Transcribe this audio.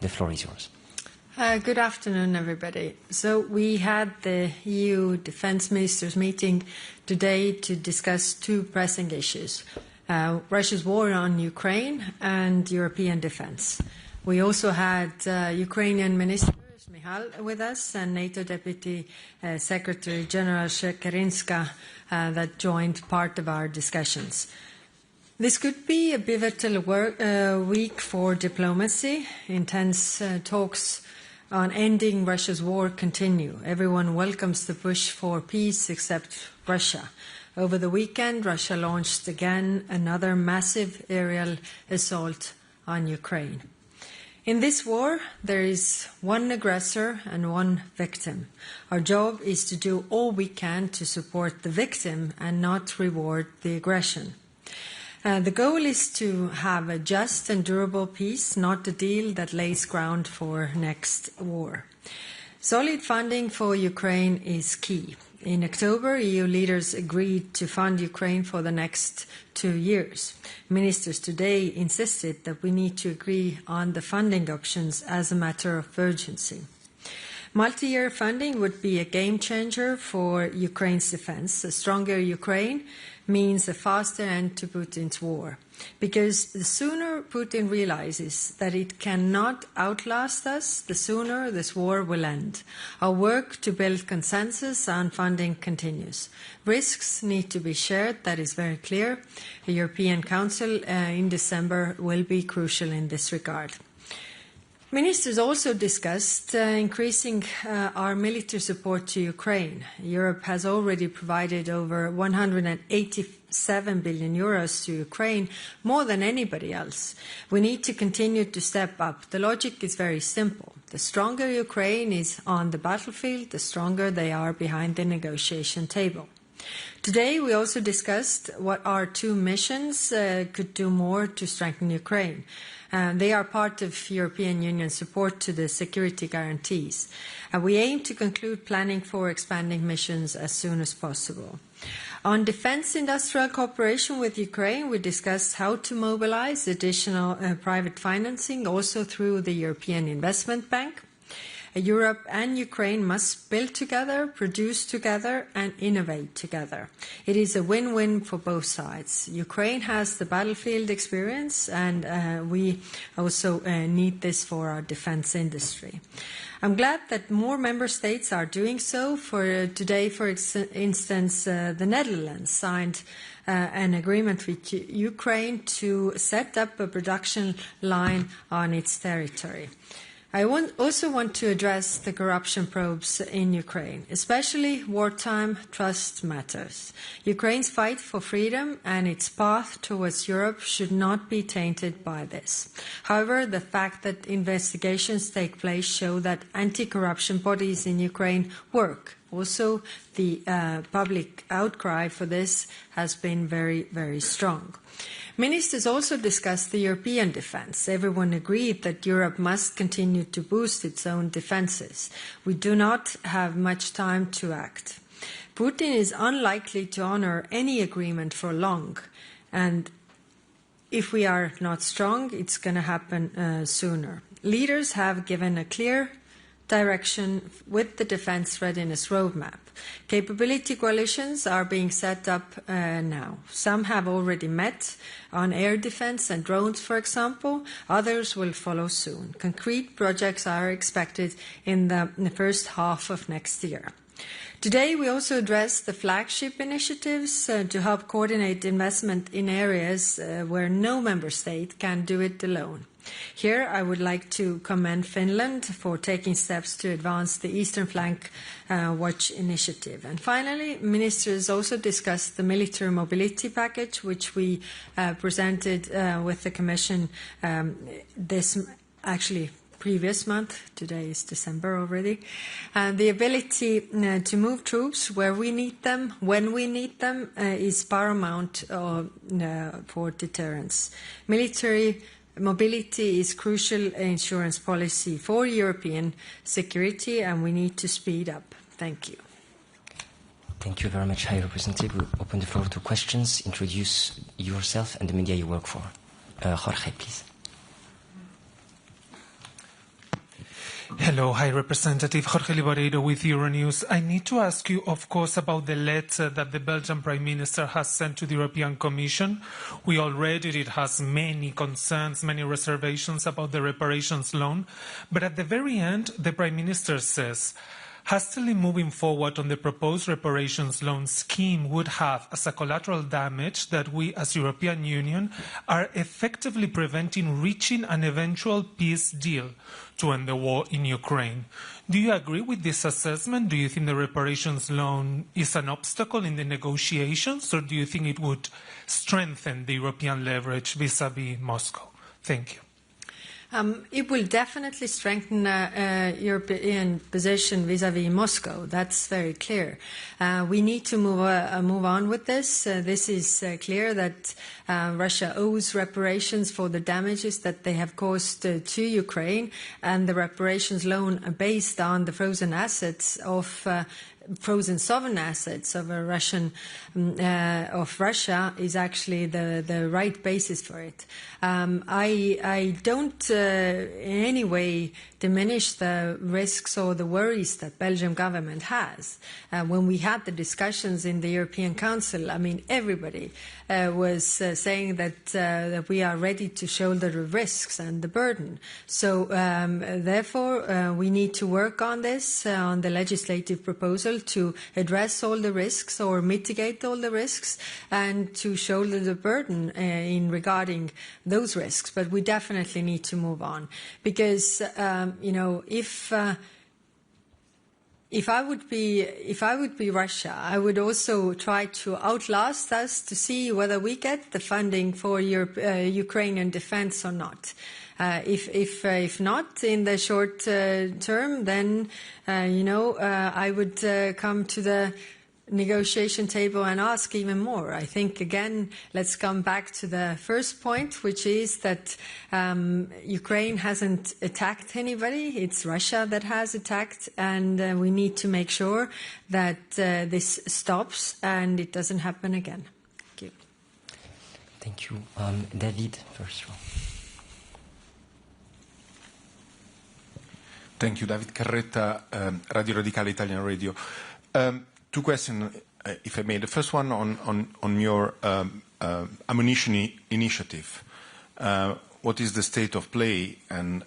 The floor is yours. Good afternoon, everybody. So we had the EU defense ministers meeting today to discuss two pressing issues, Russia's war on Ukraine and European defense. We also had Ukrainian Minister Michal with us and NATO Deputy Secretary General Shekerinska that joined part of our discussions. This could be a pivotal week for diplomacy. Intense talks on ending Russia's war continue. Everyone welcomes the push for peace except Russia. Over the weekend, Russia launched again another massive aerial assault on Ukraine. In this war, there is one aggressor and one victim. Our job is to do all we can to support the victim and not reward the aggression. The goal is to have a just and durable peace, not a deal that lays ground for next war. Solid funding for Ukraine is key. In October, EU leaders agreed to fund Ukraine for the next 2 years. Ministers today insisted that we need to agree on the funding options as a matter of urgency. Multi-year funding would be a game changer for Ukraine's defense. A stronger Ukraine means a faster end to Putin's war. Because the sooner Putin realizes that it cannot outlast us, the sooner this war will end. Our work to build consensus on funding continues. Risks need to be shared, that is very clear. The European Council in December will be crucial in this regard. Ministers also discussed increasing our military support to Ukraine. Europe has already provided over 187 billion euros to Ukraine, more than anybody else. We need to continue to step up. The logic is very simple. The stronger Ukraine is on the battlefield, the stronger they are behind the negotiation table. Today, we also discussed what our two missions could do more to strengthen Ukraine. They are part of European Union support to the security guarantees. We aim to conclude planning for expanding missions as soon as possible. On defense industrial cooperation with Ukraine, we discussed how to mobilize additional private financing, also through the European Investment Bank. Europe and Ukraine must build together, produce together, and innovate together. It is a win-win for both sides. Ukraine has the battlefield experience, and we also need this for our defense industry. I'm glad that more member states are doing so. Today, for instance, the Netherlands signed an agreement with Ukraine to set up a production line on its territory. I also want to address the corruption probes in Ukraine. Especially wartime trust matters. Ukraine's fight for freedom and its path towards Europe should not be tainted by this. However, the fact that investigations take place show that anti-corruption bodies in Ukraine work. Also, the public outcry for this has been very, very strong. Ministers also discussed the European defence. Everyone agreed that Europe must continue to boost its own defences. We do not have much time to act. Putin is unlikely to honour any agreement for long, and if we are not strong, it's going to happen sooner. Leaders have given a clear direction with the defence readiness roadmap. Capability coalitions are being set up now. Some have already met on air defence and drones, for example. Others will follow soon. Concrete projects are expected in the first half of next year. Today, we also addressed the flagship initiatives to help coordinate investment in areas where no member state can do it alone. Here, I would like to commend Finland for taking steps to advance the Eastern Flank Watch initiative. And finally, ministers also discussed the military mobility package, which we presented with the Commission previous month. Today is December already. The ability to move troops where we need them, when we need them, is paramount for deterrence. Military mobility is crucial insurance policy for European security, and we need to speed up. Thank you. Thank you very much, High Representative. We'll open the floor to questions. Introduce yourself and the media you work for. Jorge, please. Hello, High Representative Jorge Liboreiro with Euronews. I need to ask you, of course, about the letter that the Belgian Prime Minister has sent to the European Commission. We all read it. It has many concerns, many reservations about the reparations loan. But at the very end, the Prime Minister says, hastily moving forward on the proposed reparations loan scheme would have as a collateral damage that we as European Union are effectively preventing reaching an eventual peace deal to end the war in Ukraine. Do you agree with this assessment? Do you think the reparations loan is an obstacle in the negotiations, or do you think it would strengthen the European leverage vis-à-vis Moscow? Thank you. It will definitely strengthen European position vis-à-vis Moscow. That's very clear. We need to move on with this. This is clear that Russia owes reparations for the damages that they have caused to Ukraine, and the reparations loan are based on the frozen assets of frozen sovereign assets of Russia is actually the right basis for it. I don't in any way diminish the risks or the worries that Belgian government has. When we had the discussions in the European Council, I mean, everybody was saying that we are ready to shoulder the risks and the burden. So therefore, we need to work on this, on the legislative proposal to address all the risks or mitigate all the risks and to shoulder the burden in regarding those risks. But we definitely need to move on because, if I would be Russia, I would also try to outlast us to see whether we get the funding for Ukrainian defense or not. If not in the short term, then I would come to the negotiation table and ask even more. I think, again, let's come back to the first point, which is that Ukraine hasn't attacked anybody. It's Russia that has attacked, and we need to make sure that this stops and it doesn't happen again. Thank you. Thank you. David, first row. Thank you. David Carretta, Radio Radicale Italian Radio. Two questions, if I may. The first one on your ammunition initiative. What is the state of play, and